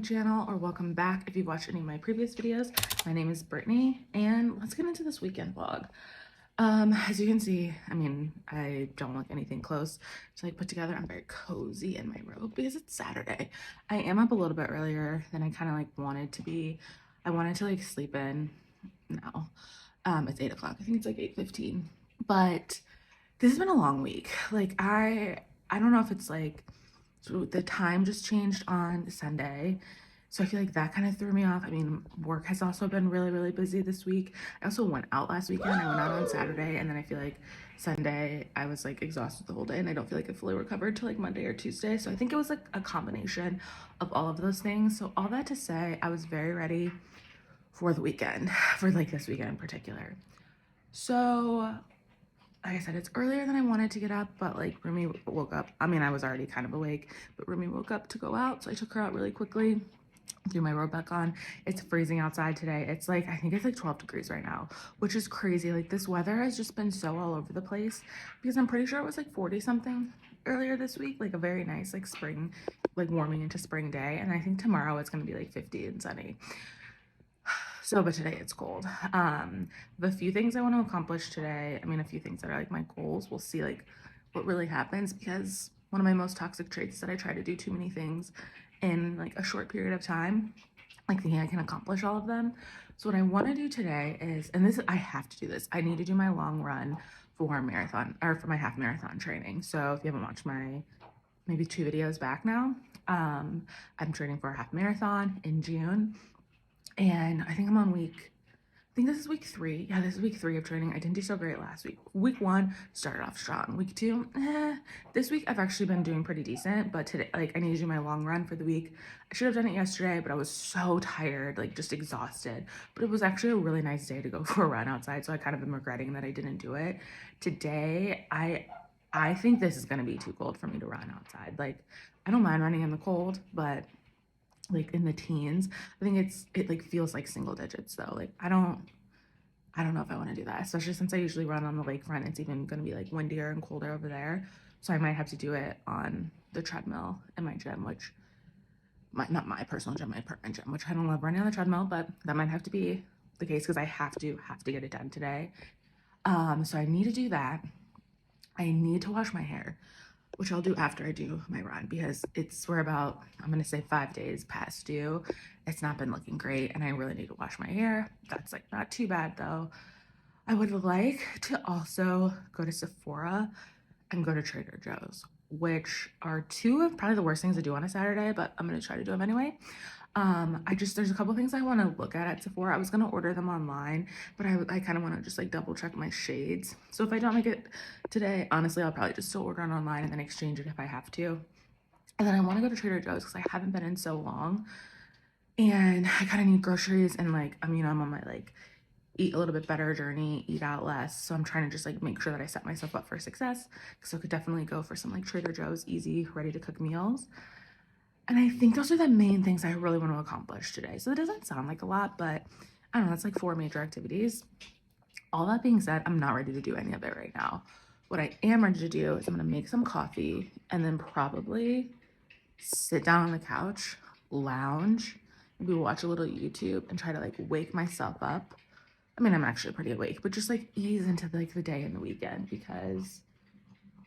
channel, or welcome back if you've watched any of my previous videos. My name is Brittany, and let's get into this weekend vlog. As you can see, I mean, I don't look anything close to like put together. I'm very cozy in my robe because it's Saturday. I am up a little bit earlier than I kind of like wanted to be. I wanted to like sleep in now. It's 8 o'clock. I think it's like 8:15. But this has been a long week. Like I don't know if it's like the time just changed on Sunday. So I feel like that kind of threw me off. I mean, work has also been really busy this week. I also went out last weekend. I went out on Saturday, and then I feel like Sunday I was like exhausted the whole day, and I don't feel like I fully recovered till like Monday or Tuesday. So I think it was like a combination of all of those things. So all that to say, I was very ready for the weekend, for like this weekend in particular. So like I said, it's earlier than I wanted to get up, but like Rumi woke up. I mean, I was already kind of awake, but Rumi woke up to go out. So I took her out really quickly, threw my robe back on. It's freezing outside today. It's like, I think it's like 12 degrees right now, which is crazy. Like this weather has just been so all over the place because I'm pretty sure it was like 40 something earlier this week, like a very nice like spring, like warming into spring day. And I think tomorrow it's going to be like 50 and sunny. So, but today it's cold. The few things I want to accomplish today, I mean, a few things that are like my goals, we'll see like what really happens, because one of my most toxic traits is that I try to do too many things in like a short period of time, like thinking I can accomplish all of them. So what I want to do today is, and this, I have to do this, I need to do my long run for marathon, or for my half marathon training. So if you haven't watched my maybe 2 videos back now, I'm training for a half marathon in June. And I think I'm on I think this is week 3. Yeah, this is week 3 of training. I didn't do so great last week. Week 1 started off strong. Week 2, this week I've actually been doing pretty decent, but today, like, I need to do my long run for the week. I should have done it yesterday, but I was so tired, like just exhausted. But it was actually a really nice day to go for a run outside, so I kind of am regretting that I didn't do it. Today, I think this is gonna be too cold for me to run outside. Like, I don't mind running in the cold, but like in the teens, I think it like feels like single digits though. Like I don't know if I want to do that, especially since I usually run on the lakefront. It's even going to be like windier and colder over there, so I might have to do it on the treadmill in my gym, which not my personal gym, my apartment gym, which I don't love running on the treadmill, but that might have to be the case because I have to get it done today. So I need to do that. I need to wash my hair, which I'll do after I do my run, because we're about, I'm gonna say 5 days past due. It's not been looking great, and I really need to wash my hair. That's like not too bad though. I would like to also go to Sephora and go to Trader Joe's, which are 2 of probably the worst things to do on a Saturday, but I'm gonna try to do them anyway. There's a couple things I want to look at Sephora. I was gonna order them online, but I kind of want to just like double check my shades. So if I don't make it today, honestly, I'll probably just still order it online and then exchange it if I have to. And then I want to go to Trader Joe's because I haven't been in so long, and I kind of need groceries. And like, I mean, I'm on my like eat a little bit better journey, eat out less. So I'm trying to just like make sure that I set myself up for success, because I could definitely go for some like Trader Joe's easy, ready to cook meals. And I think those are the main things I really want to accomplish today. So it doesn't sound like a lot, but I don't know, it's like 4 major activities. All that being said, I'm not ready to do any of it right now. What I am ready to do is I'm gonna make some coffee and then probably sit down on the couch, lounge, maybe watch a little YouTube and try to like wake myself up. I mean, I'm actually pretty awake, but just like ease into like the day and the weekend, because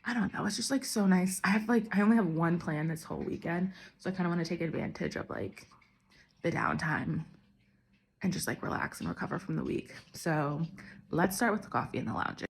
I don't know, it's just like so nice. I only have one plan this whole weekend, so I kind of want to take advantage of like the downtime and just like relax and recover from the week. So let's start with the coffee in the lounge.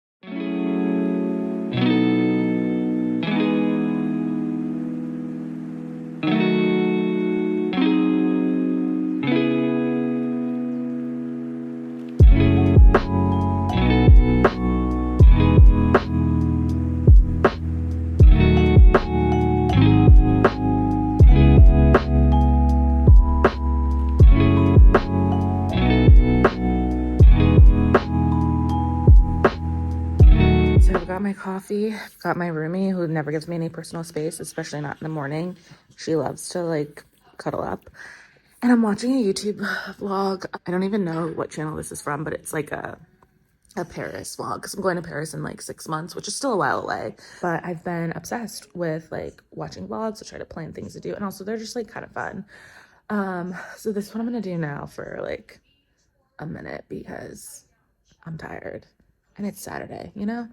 My coffee, got my roomie who never gives me any personal space, especially not in the morning. She loves to like cuddle up, and I'm watching a YouTube vlog. I don't even know what channel this is from, but it's like a Paris vlog, because I'm going to Paris in like 6 months, which is still a while away. But I've been obsessed with like watching vlogs to try to plan things to do, and also they're just like kind of fun. So this is what I'm gonna do now for like a minute because I'm tired and it's Saturday, you know?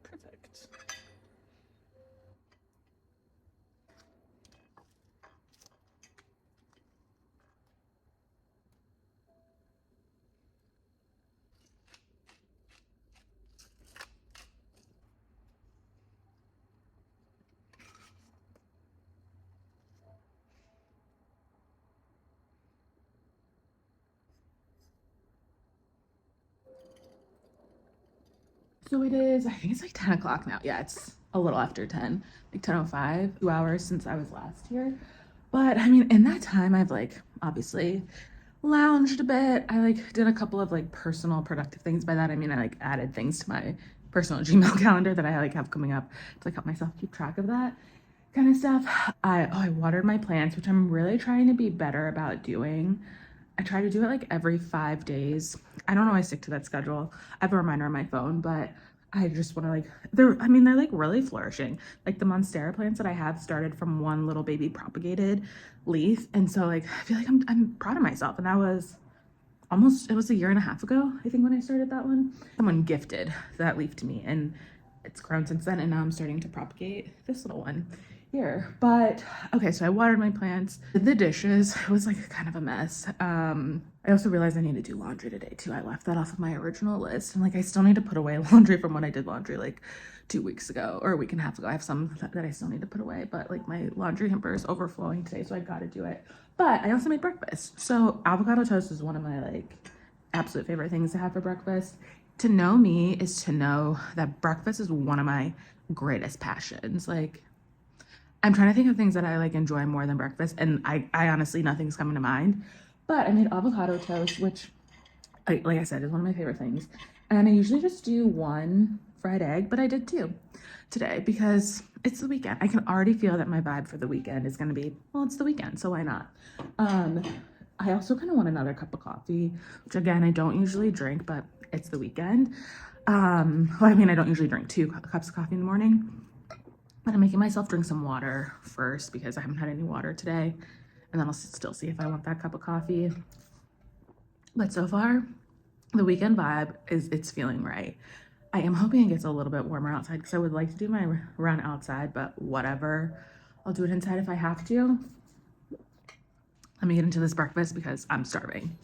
Perfect. So it is, I think it's like 10 o'clock now. Yeah, it's a little after 10, like 10:05, 2 hours since I was last here. But I mean, in that time, I've like obviously lounged a bit. I like did a couple of like personal productive things. By that, I mean, I like added things to my personal Gmail calendar that I like have coming up to like help myself keep track of that kind of stuff. I watered my plants, which I'm really trying to be better about doing. I try to do it like every 5 days. I don't know, I stick to that schedule. I have a reminder on my phone, but I just want to like, they're like really flourishing. Like the Monstera plants that I have started from one little baby propagated leaf. And so like, I feel like I'm proud of myself. And that was it was a year and a half ago, I think, when I started that one. Someone gifted that leaf to me and it's grown since then. And now I'm starting to propagate this little one here. But okay, so I watered my plants, did the dishes. It was like kind of a mess. I also realized I need to do laundry today too. I left that off of my original list, and like I still need to put away laundry from when I did laundry like 2 weeks ago or a week and a half ago. I have some that I still need to put away, but like my laundry hamper is overflowing today, so I gotta do it. But I also made breakfast. So avocado toast is one of my like absolute favorite things to have for breakfast. To know me is to know that breakfast is one of my greatest passions. Like I'm trying to think of things that I like enjoy more than breakfast, and I honestly, nothing's coming to mind. But I made avocado toast, which, like I said, is one of my favorite things. And I usually just do one fried egg, but I did two today because it's the weekend. I can already feel that my vibe for the weekend is going to be, well, it's the weekend, so why not? I also kind of want another cup of coffee, which again, I don't usually drink, but it's the weekend. Well, I mean, I don't usually drink 2 cups of coffee in the morning. But I'm making myself drink some water first because I haven't had any water today. And then I'll still see if I want that cup of coffee. But so far, the weekend vibe it's feeling right. I am hoping it gets a little bit warmer outside because I would like to do my run outside, but whatever. I'll do it inside if I have to. Let me get into this breakfast because I'm starving.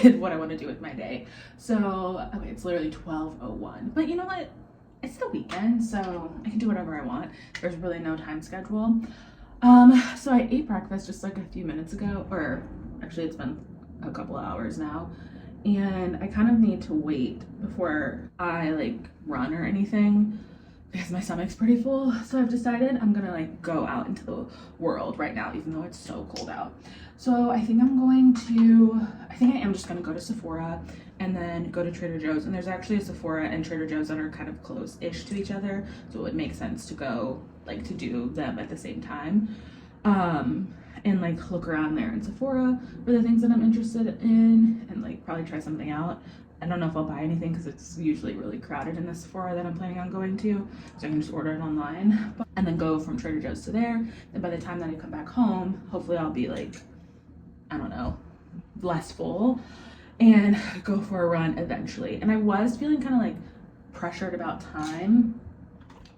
decided what I want to do with my day. So, okay, it's literally 12:01. But you know what? It's the weekend, so I can do whatever I want. There's really no time schedule. So I ate breakfast just like a few minutes ago, or actually it's been a couple of hours now. And I kind of need to wait before I like run or anything because my stomach's pretty full. So I've decided I'm gonna like go out into the world right now, even though it's so cold out. So I think I am just gonna go to Sephora and then go to Trader Joe's. And there's actually a Sephora and Trader Joe's that are kind of close-ish to each other. So it would make sense to go like to do them at the same time. And like look around there in Sephora for the things that I'm interested in and like probably try something out. I don't know if I'll buy anything because it's usually really crowded in the Sephora that I'm planning on going to. So I can just order it online and then go from Trader Joe's to there. And by the time that I come back home, hopefully I'll be like, I don't know, less full and go for a run eventually. And I was feeling kind of like pressured about time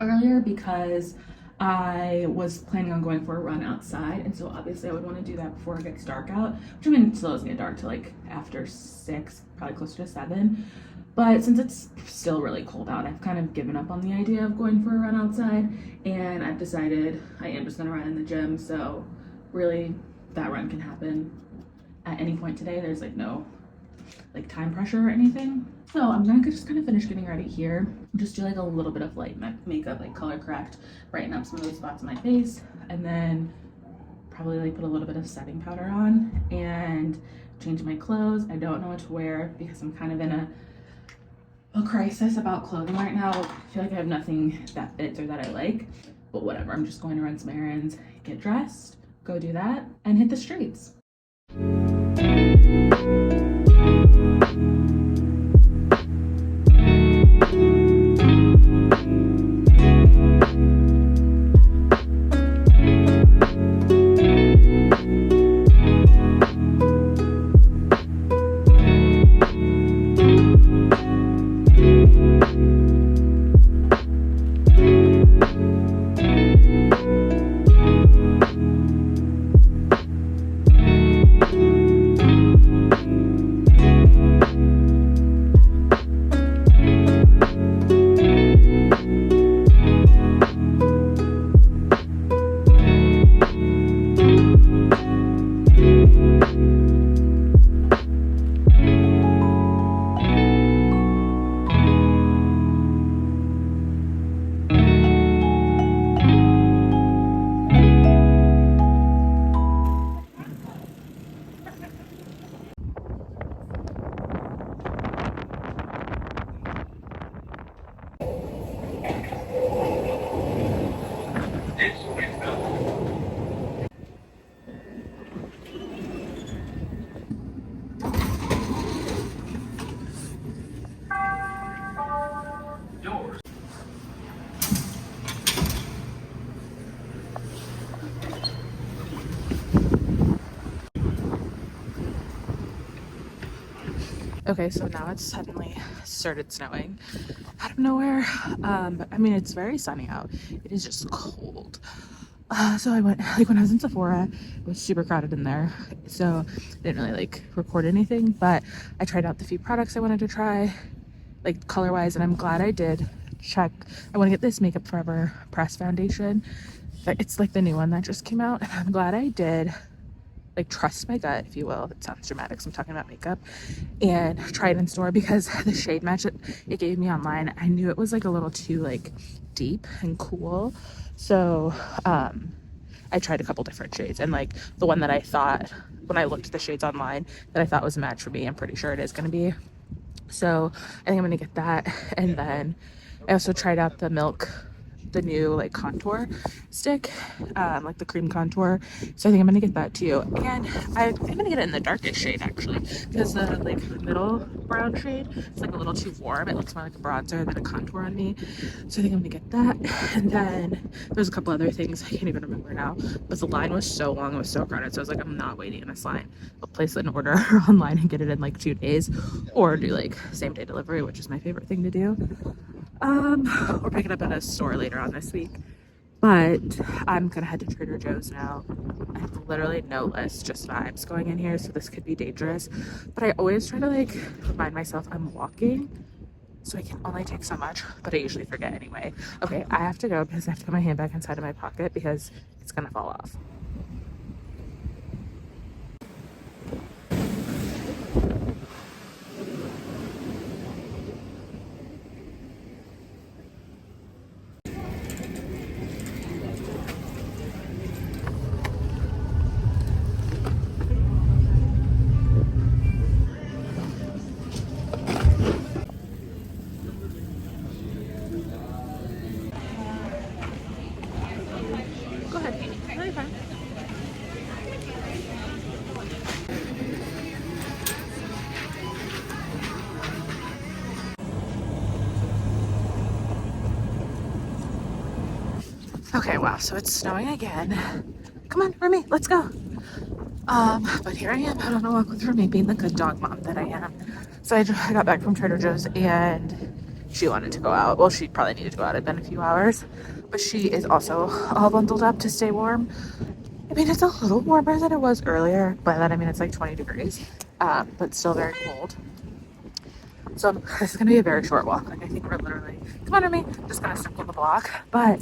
earlier because I was planning on going for a run outside, and so obviously I would want to do that before it gets dark out, which I mean, it still doesn't get dark till like after 6, probably closer to 7. But since it's still really cold out, I've kind of given up on the idea of going for a run outside, and I've decided I am just gonna run in the gym. So really, that run can happen at any point today. There's like no like time pressure or anything. So I'm gonna just kind of finish getting ready here. Just do like a little bit of light makeup, like color correct, brighten up some of those spots in my face, and then probably like put a little bit of setting powder on and change my clothes. I don't know what to wear because I'm kind of in a crisis about clothing right now. I feel like I have nothing that fits or that I like, but whatever. I'm just going to run some errands, get dressed, go do that, and hit the streets. Okay, so now it's suddenly started snowing out of nowhere. But I mean, it's very sunny out. It is just cold. So I went, like when I was in Sephora, it was super crowded in there. So I didn't really like record anything, but I tried out the few products I wanted to try, like color wise, and I'm glad I did check. I want to get this Makeup Forever press foundation. It's like the new one that just came out, and I'm glad I did like trust my gut, if you will. It sounds dramatic, so I'm talking about makeup, and try it in store because the shade match it gave me online, I knew it was like a little too like deep and cool. So I tried a couple different shades, and like the one that I thought, when I looked at the shades online, that I thought was a match for me, I'm pretty sure it is going to be. So I think I'm going to get that. And then I also tried out the new like contour stick, like the cream contour. So I think I'm gonna get that too. And I'm gonna get it in the darkest shade actually, because the like middle brown shade is like a little too warm. It looks more like a bronzer than a contour on me. So I think I'm gonna get that. And then there's a couple other things I can't even remember now, but the line was so long, it was so crowded. So I was like, I'm not waiting in this line. I'll place an order online and get it in like 2 days, or do like same day delivery, which is my favorite thing to do. Or pick it up at a store later on this week. But I'm gonna head to Trader Joe's now. I have literally no list, just vibes going in here, so this could be dangerous. But I always try to like remind myself I'm walking, so I can only take so much, but I usually forget anyway. Okay, I have to go because I have to put my hand back inside of my pocket because it's gonna fall off. Go ahead. No, you're fine. Okay, wow, so it's snowing again. Come on, Remy, let's go. But here I am out on a walk with Remy, being the good dog mom that I am. So I got back from Trader Joe's and she wanted to go out. Well, she probably needed to go out. It's been a few hours, but she is also all bundled up to stay warm. I mean, it's a little warmer than it was earlier. By that, I mean, it's like 20 degrees, but still very cold. So this is gonna be a very short walk. Like I think we're literally, come on, Remy, just gonna circle the block. But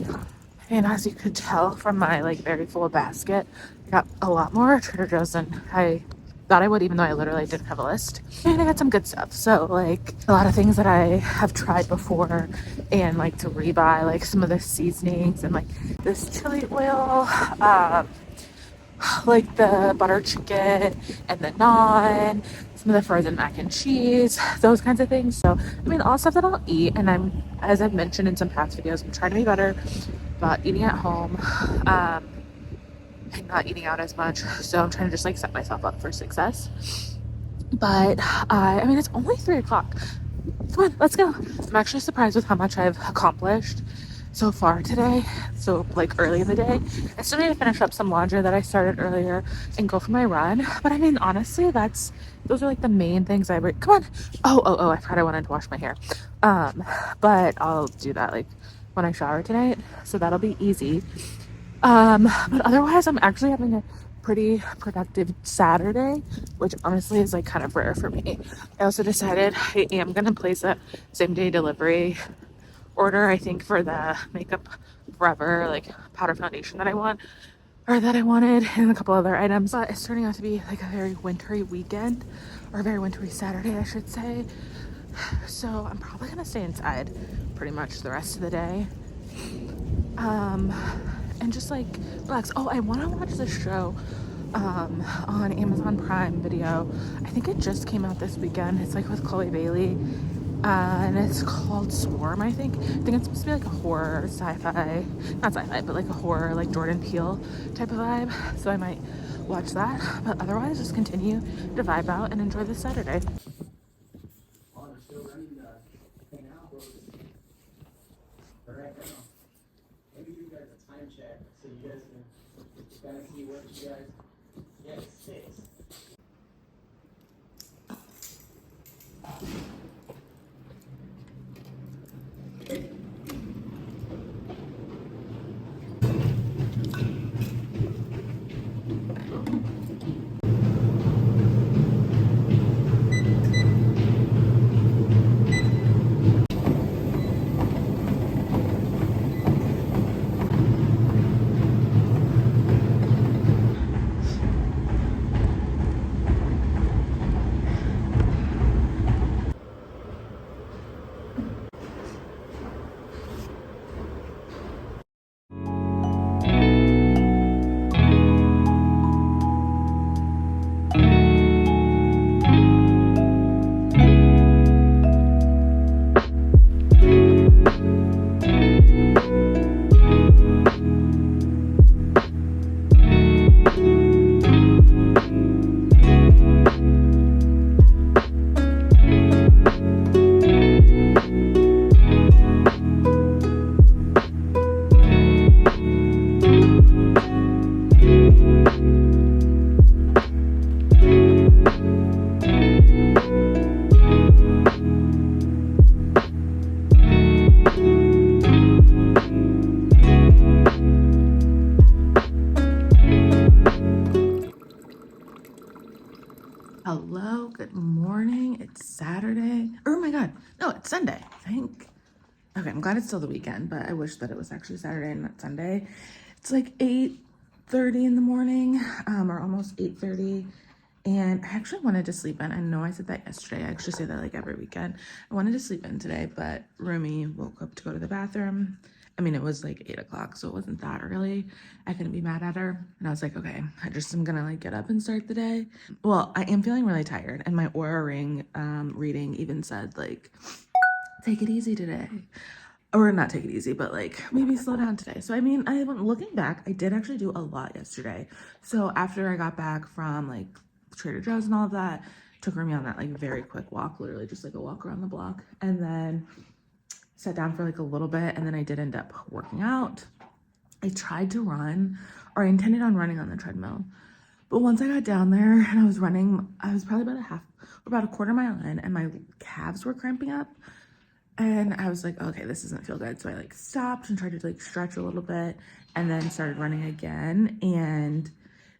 and as you could tell from my like very full basket, I got a lot more Trader Joe's than I thought I would, even though I literally didn't have a list. And I got some good stuff. So like a lot of things that I have tried before and like to rebuy, like some of the seasonings and like this chili oil, like the butter chicken and the naan, some of the frozen mac and cheese, those kinds of things. So I mean, all stuff that I'll eat, and I'm, as I've mentioned in some past videos, I'm trying to be better about eating at home, and not eating out as much. So I'm trying to just like set myself up for success. But I mean, it's only 3 o'clock. Come on, let's go. I'm actually surprised with how much I've accomplished so far today. So like early in the day, I still need to finish up some laundry that I started earlier and go for my run. But I mean, honestly, those are like the main things I come on. Oh, I forgot I wanted to wash my hair. But I'll do that like when I shower tonight, so that'll be easy. But otherwise I'm actually having a pretty productive Saturday, which honestly is like kind of rare for me. I also decided I am gonna place a same day delivery order, I think, for the Makeup Forever like powder foundation that I wanted, and a couple other items. But it's turning out to be like a very wintry weekend, or a very wintry Saturday, I should say. So I'm probably gonna stay inside pretty much the rest of the day. And just like relax. Oh, I want to watch this show on Amazon Prime Video. I think it just came out this weekend. It's like with Chloe Bailey, and it's called Swarm. I think it's supposed to be like a horror sci-fi, not sci-fi, but like a horror, like Jordan Peele type of vibe. So I might watch that, but otherwise just continue to vibe out and enjoy this Saturday. Check so you guys can kind of see what you guys get six. Saturday. Oh my God. No, it's Sunday, I think. Okay, I'm glad it's still the weekend, but I wish that it was actually Saturday and not Sunday. It's like 8:30 in the morning, or almost 8:30. And I actually wanted to sleep in. I know I said that yesterday. I actually say that like every weekend. I wanted to sleep in today, but Rumi woke up to go to the bathroom. I mean, it was like 8 o'clock, so it wasn't that early. I couldn't be mad at her. And I was like, okay, I just am gonna like get up and start the day. Well, I am feeling really tired, and my Aura Ring reading even said like, take it easy today. Or not take it easy, but like maybe slow down today. So I mean, looking back, I did actually do a lot yesterday. So after I got back from like Trader Joe's and all of that, took Rumi on that like very quick walk, literally just like a walk around the block, and then sat down for like a little bit, and then I did end up working out. I tried to run, or I intended on running on the treadmill, but once I got down there and I was running, I was probably about a quarter mile in, and my calves were cramping up, and I was like, okay, this doesn't feel good. So I like stopped and tried to like stretch a little bit, and then started running again, and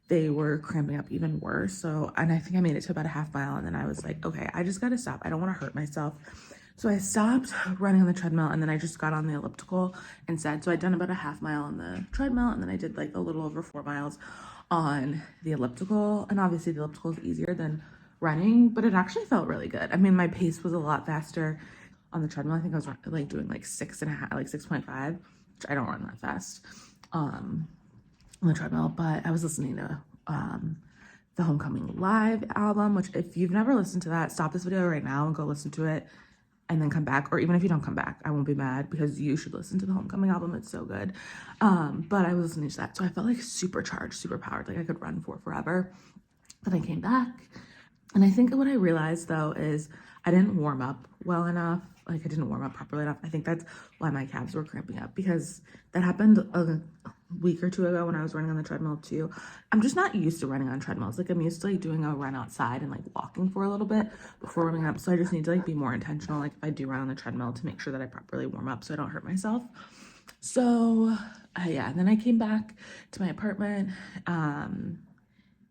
they were cramping up even worse. So, and I think I made it to about a half mile, and then I was like, okay, I just gotta stop. I don't want to hurt myself. So I stopped running on the treadmill, and then I just got on the elliptical instead. So I'd done about a half mile on the treadmill, and then I did like a little over 4 miles on the elliptical. And obviously the elliptical is easier than running, but it actually felt really good. I mean, my pace was a lot faster on the treadmill. I think I was like doing like 6.5, like 6.5, which I don't run that fast on the treadmill. But I was listening to the Homecoming Live album, which if you've never listened to that, stop this video right now and go listen to it, and then come back. Or even if you don't come back, I won't be mad, because you should listen to the Homecoming album. It's so good. But I was listening to that, so I felt like super charged, super powered, like I could run for forever. Then I came back, and I think what I realized though is I didn't warm up well enough. Like I didn't warm up properly enough. I think that's why my calves were cramping up, because that happened a week or two ago when I was running on the treadmill too. I'm just not used to running on treadmills. Like I'm used to like doing a run outside and like walking for a little bit before warming up. So I just need to like be more intentional, like if I do run on the treadmill, to make sure that I properly warm up so I don't hurt myself. So yeah, and then I came back to my apartment,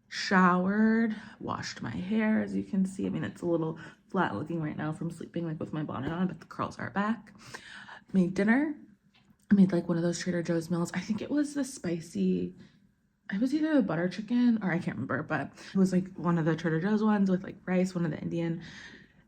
showered, washed my hair. As you can see, I mean, it's a little flat looking right now from sleeping like with my bonnet on, but the curls are back. Made dinner. I made like one of those Trader Joe's meals. I think it was the spicy, it was either the butter chicken, or I can't remember, but it was like one of the Trader Joe's ones with like rice, one of the Indian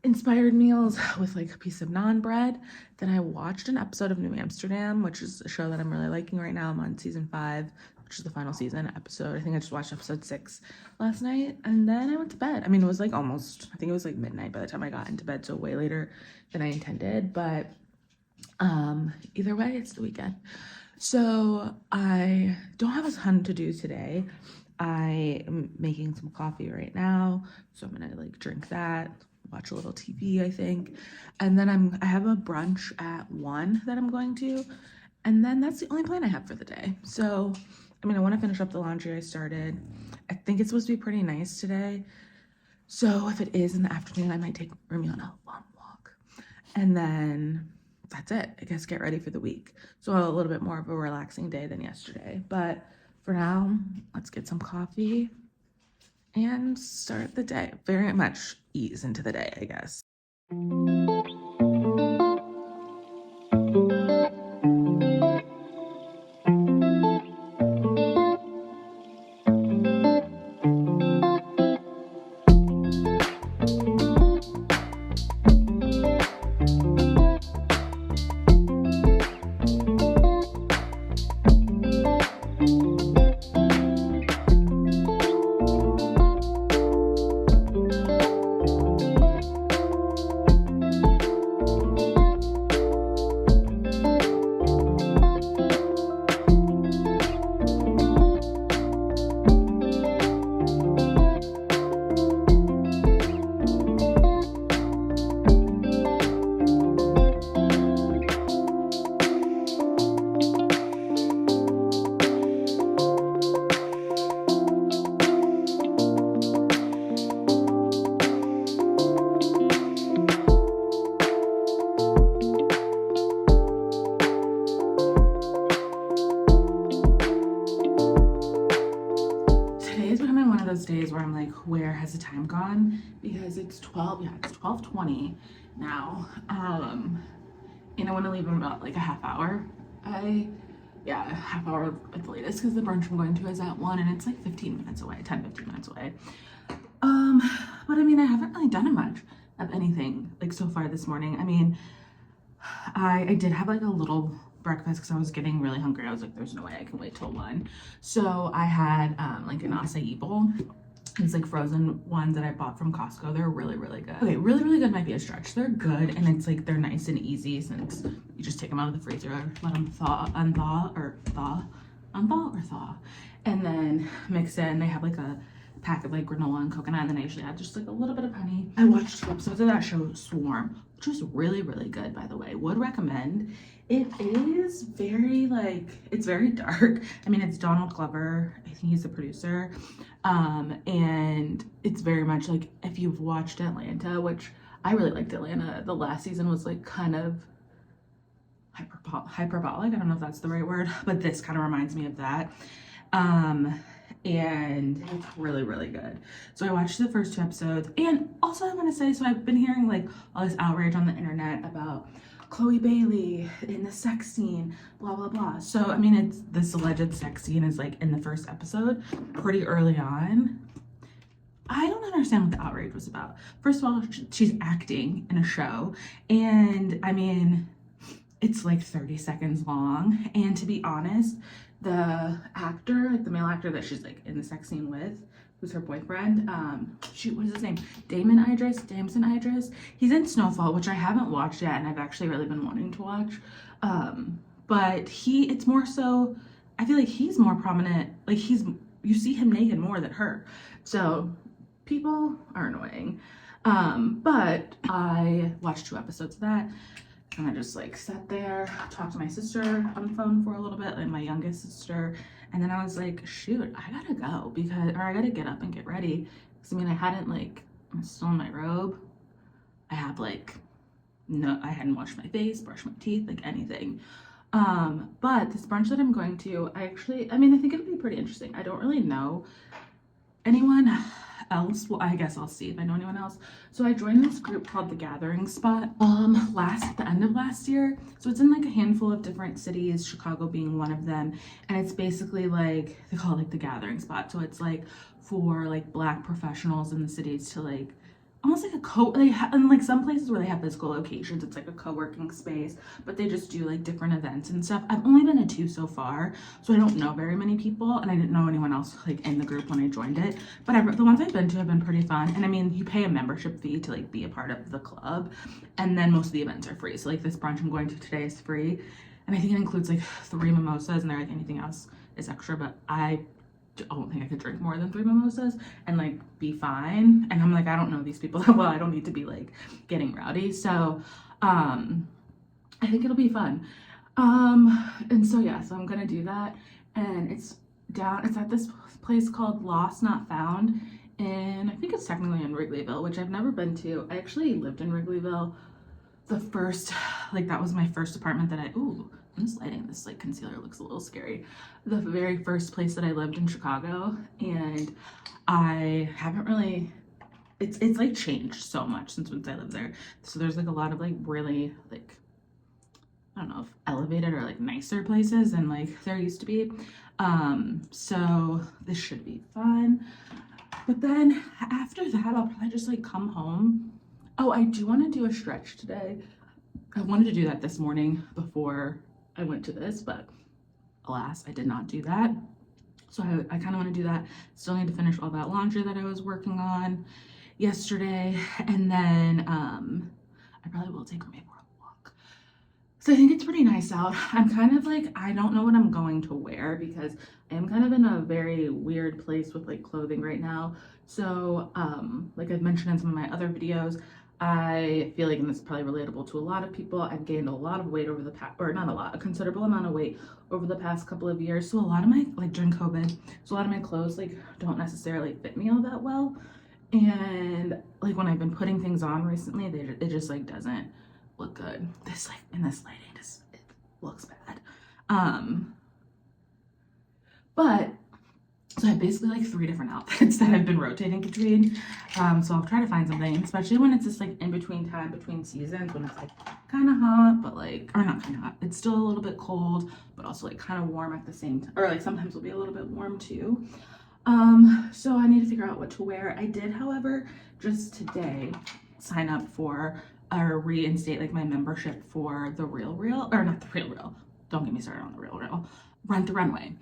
inspired meals with like a piece of naan bread. Then I watched an episode of New Amsterdam, which is a show that I'm really liking right now. I'm on season 5, which is the final season episode. I think I just watched episode 6 last night, and then I went to bed. I mean, it was like almost, I think it was like midnight by the time I got into bed, so way later than I intended, but either way, it's the weekend. So I don't have a ton to do today. I am making some coffee right now, so I'm gonna like drink that, watch a little TV, I think, and then I have a brunch at 1 that I'm going to, and then that's the only plan I have for the day. So I mean, I want to finish up the laundry I started. I think it's supposed to be pretty nice today, so if it is in the afternoon, I might take Rumi on a long walk, and then that's it. I guess get ready for the week. So a little bit more of a relaxing day than yesterday. But for now, let's get some coffee and start the day. Very much ease into the day, I guess. where I'm like, where has the time gone? Because it's 12:20 now. And I want to leave in about like a half hour. A half hour at the latest, because the brunch I'm going to is at 1 and it's like 15 minutes away, 10-15 minutes away. But I mean, I haven't really done much of anything like so far this morning. I mean, I did have like a little breakfast because I was getting really hungry. I was like, there's no way I can wait till 1. So I had like an acai bowl. These like frozen ones that I bought from Costco. They're really, really good. Okay, really, really good might be a stretch. They're good, and it's like they're nice and easy since you just take them out of the freezer, let them thaw, and then mix it. And they have like a pack of like granola and coconut, and then I usually add just like a little bit of honey. I watched 2 episodes of that show, Swarm, which was really, really good, by the way. Would recommend. It is very like, it's very dark. I mean, it's Donald Glover. I think he's the producer. And it's very much like, if you've watched Atlanta, which I really liked Atlanta. The last season was like kind of hyperbolic. I don't know if that's the right word, but this kind of reminds me of that. And it's really, really good. So I watched the first 2 episodes. And also I want to say, so I've been hearing like all this outrage on the internet about Chloe Bailey in the sex scene, blah, blah, blah. So, I mean, it's this alleged sex scene is like in the first episode, pretty early on. I don't understand what the outrage was about. First of all, she's acting in a show. And I mean, it's like 30 seconds long. And to be honest, the actor, like the male actor that she's like in the sex scene with, who's her boyfriend, shoot, what is his name? Damson Idris. He's in Snowfall, which I haven't watched yet, and I've actually really been wanting to watch. But it's more so, I feel like he's more prominent, like you see him naked more than her. So people are annoying. But I watched 2 episodes of that. And I just like sat there, talked to my sister on the phone for a little bit, and my youngest sister. And then I was like, shoot, I gotta go I gotta get up and get ready. Cause I mean, I'm still in my robe. I have like, no, I hadn't washed my face, brushed my teeth, like anything. But this brunch that I'm going to, I think it'll be pretty interesting. I don't really know anyone else. Well, I guess I'll see if I know anyone else. So I joined this group called The Gathering Spot at the end of last year. So it's in like a handful of different cities, Chicago being one of them. And it's basically like, they call it like The Gathering Spot. So it's like for like Black professionals in the cities to like, almost like and like some places where they have physical locations, it's like a co-working space, but they just do like different events and stuff. I've only been to 2 so far, so I don't know very many people, and I didn't know anyone else like in the group when I joined it, but the ones I've been to have been pretty fun. And I mean, you pay a membership fee to like be a part of the club, and then most of the events are free. So like this brunch I'm going to today is free, and I think it includes like 3 mimosas, and they're like anything else is extra, but I don't think I could drink more than 3 mimosas and like be fine. And I'm like, I don't know these people that well. I don't need to be like getting rowdy. So I think it'll be fun. And so yeah, so I'm gonna do that. And it's at this place called Lost Not Found, and I think it's technically in Wrigleyville, which I've never been to. I actually lived in Wrigleyville that was my first apartment that this lighting, this like concealer looks a little scary. The very first place that I lived in Chicago, and I haven't really, it's like changed so much since I lived there. So there's like a lot of like really like, I don't know if elevated or like nicer places than like there used to be. So this should be fun. But then after that, I'll probably just like come home. Oh, I do want to do a stretch today. I wanted to do that this morning before I went to this, but alas, I did not do that. So I kind of want to do that. Still need to finish all that laundry that I was working on yesterday. And then I probably will take Remy for a walk. So I think it's pretty nice out. I'm kind of like, I don't know what I'm going to wear because I am kind of in a very weird place with like clothing right now. So like I've mentioned in some of my other videos, I feel like, and this is probably relatable to a lot of people, I've gained a lot of weight over the past, or not a lot, a considerable amount of weight over the past couple of years. So a lot of my, like during COVID, so a lot of my clothes like don't necessarily fit me all that well. And like when I've been putting things on recently, it just like doesn't look good. This like in this lighting it looks bad. But So I have basically like 3 different outfits that I've been rotating between. So I'll try to find something, especially when it's just like in between time, between seasons, when it's like kind of hot, but like, or not kind of hot, it's still a little bit cold, but also like kind of warm at the same time, or like sometimes it'll be a little bit warm too. So I need to figure out what to wear. I did, however, just today sign up for or reinstate like my membership for the Real Real, or not the Real Real, don't get me started on the Real Real, Rent the Runway.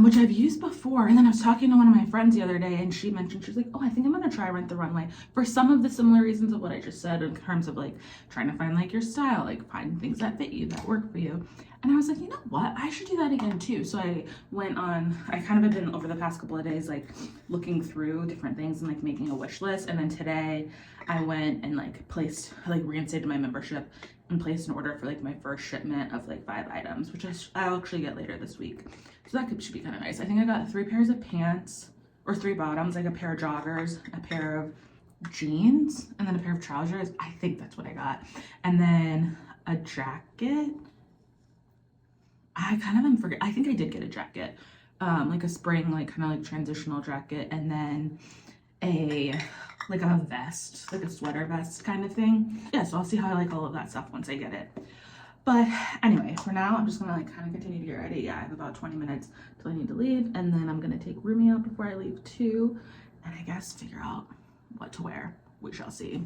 Which I've used before. And then I was talking to one of my friends the other day and she mentioned, she's like, oh, I think I'm gonna try Rent the Runway for some of the similar reasons of what I just said in terms of like trying to find like your style, like find things that fit you, that work for you. And I was like, you know what? I should do that again too. So I went on, I kind of have been over the past couple of days, like looking through different things and like making a wish list. And then today I went and like reinstated my membership and placed an order for like my first shipment of like 5 items, which I'll actually get later this week. So that should be kind of nice. I think I got 3 pairs of pants or 3 bottoms, like a pair of joggers, a pair of jeans, and then a pair of trousers. I think that's what I got. And then a jacket. I kind of am forget. I think I did get a jacket, like a spring, like kind of like transitional jacket, and then a like a vest, like a sweater vest kind of thing. Yeah, so I'll see how I like all of that stuff once I get it. But anyway, for now, I'm just gonna like kind of continue to get ready. Yeah, I have about 20 minutes till I need to leave, and then I'm gonna take Rumi out before I leave too, and I guess figure out what to wear. We shall see.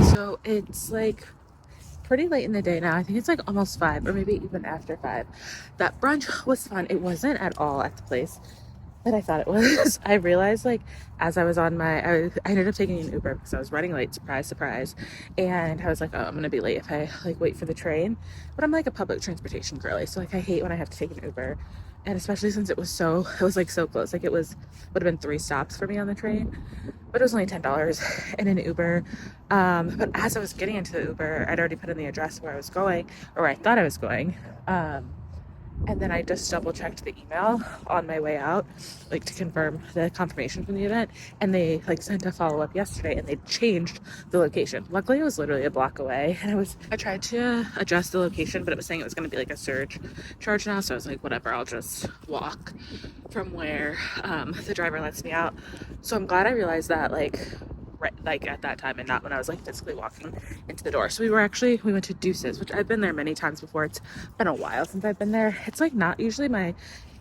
So it's like pretty late in the day now. I think it's like almost 5 or maybe even after 5. That brunch was fun. It wasn't at all at the place that I thought it was. I realized like as I was on I ended up taking an Uber because I was running late, surprise, surprise. And I was like, oh, I'm gonna be late if I like wait for the train. But I'm like a public transportation girly. So like I hate when I have to take an Uber. And especially since it was like so close. Like it would have been 3 stops for me on the train. But it was only $10 in an Uber. But as I was getting into the Uber, I'd already put in the address where I was going, or where I thought I was going. And then I just double checked the email on my way out, like to confirm the confirmation from the event. And they like sent a follow-up yesterday and they changed the location. Luckily it was literally a block away. And I tried to adjust the location, but it was saying it was going to be like a surge charge now. So I was like, whatever, I'll just walk from where the driver lets me out. So I'm glad I realized that like at that time and not when I was like physically walking into the door. So we went to Deuces, which I've been there many times before. It's been a while since I've been there. It's like not usually my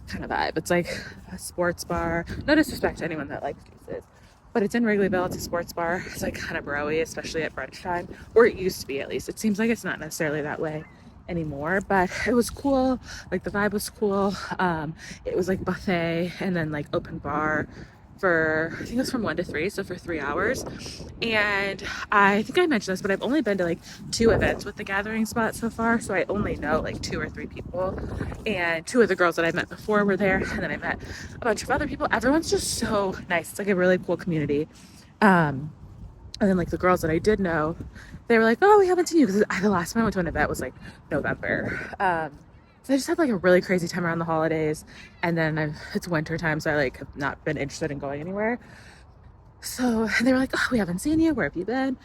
kind of vibe. It's like a sports bar. No disrespect to anyone that likes Deuces, but it's in Wrigleyville. It's a sports bar. It's like kind of bro-y, especially at brunch time, or it used to be at least. It seems like it's not necessarily that way anymore, but it was cool. Like the vibe was cool. It was like buffet and then like open bar for, I think it was from 1 to 3, so for 3 hours. And I think I mentioned this, but I've only been to like 2 events with the Gathering Spot so far, so I only know like 2 or 3 people, and 2 of the girls that I met before were there, and then I met a bunch of other people. Everyone's just so nice. It's like a really cool community. And then like the girls that I did know, they were like, oh, we haven't seen you, because the last time I went to an event was like November. So I just had like a really crazy time around the holidays, and then it's winter time, so I like have not been interested in going anywhere. So they were like, oh, we haven't seen you, where have you been?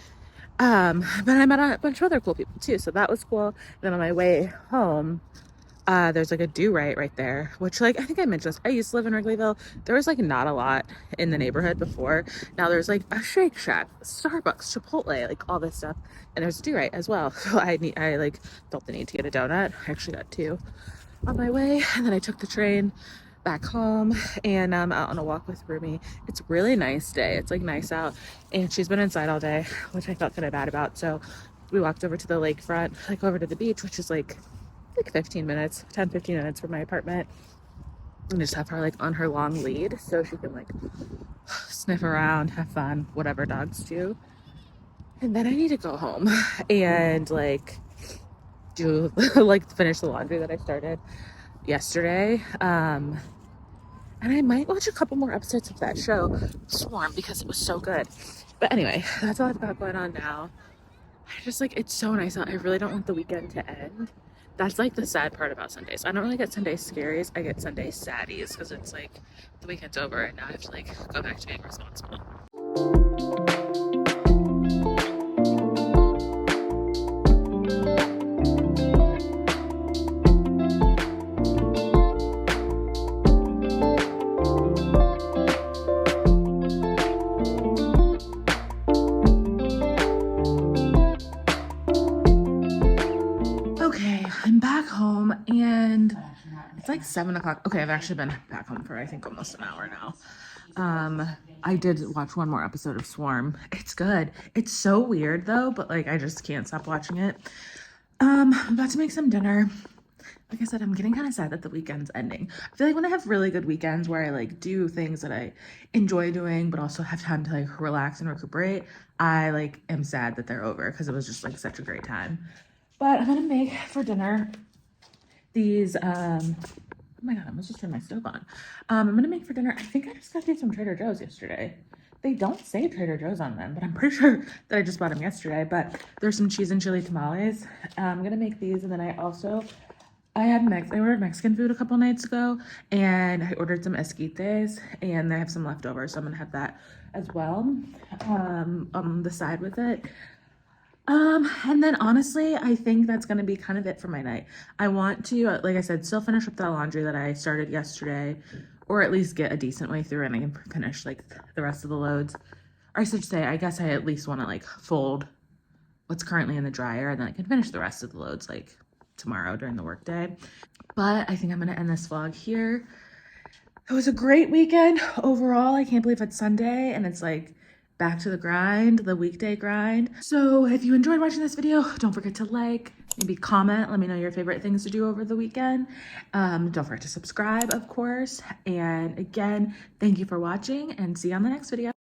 But I met a bunch of other cool people too, so that was cool. And then on my way home, there's like a right there, which like I think I mentioned this. I used to live in Wrigleyville. There was like not a lot in the neighborhood before. Now there's like a Shake Shack, Starbucks, Chipotle, like all this stuff, and there's a right as well. So I like felt the need to get a donut. I actually got 2 on my way, and then I took the train back home, and I'm out on a walk with Rumi. It's a really nice day. It's like nice out, and she's been inside all day, which I felt kind of bad about. So we walked over to the lakefront, like over to the beach, which is like 15 minutes, 10-15 minutes from my apartment, and just have her like on her long lead so she can like sniff around, have fun, whatever dogs do. And then I need to go home and like do like finish the laundry that I started yesterday. And I might watch a couple more episodes of that show, Swarm, because it was so good. But anyway, that's all I've got going on now. I just like, it's so nice out. I really don't want the weekend to end. That's like the sad part about Sundays. I don't really get Sunday scaries. I get Sunday saddies, because it's like the weekend's over and now I have to like go back to being responsible. Okay, I'm back home and it's like 7 o'clock. Okay, I've actually been back home for I think almost an hour now. I did watch one more episode of Swarm. It's good. It's so weird though, but like I just can't stop watching it. I'm about to make some dinner. Like I said, I'm getting kind of sad that the weekend's ending. I feel like when I have really good weekends where I like do things that I enjoy doing, but also have time to like relax and recuperate, I like am sad that they're over, because it was just like such a great time. But I'm gonna make for dinner these, oh my God, I almost just turned my stove on. I'm gonna make for dinner, I think I just got these from Trader Joe's yesterday. They don't say Trader Joe's on them, but I'm pretty sure that I just bought them yesterday. But there's some cheese and chili tamales. I'm gonna make these, and then I ordered Mexican food a couple nights ago, and I ordered some esquites, and I have some leftovers, so I'm gonna have that as well on the side with it. And then honestly, I think that's gonna be kind of it for my night. I want to, like I said, still finish up that laundry that I started yesterday, or at least get a decent way through, and I can finish like the rest of the loads. Or I should say, I guess I at least want to like fold what's currently in the dryer, and then I can finish the rest of the loads like tomorrow during the workday. But I think I'm gonna end this vlog here. It was a great weekend overall. I can't believe it's Sunday and it's like back to the grind, the weekday grind. So if you enjoyed watching this video, don't forget to like, maybe comment, let me know your favorite things to do over the weekend. Don't forget to subscribe, of course. And again, thank you for watching, and see you on the next video.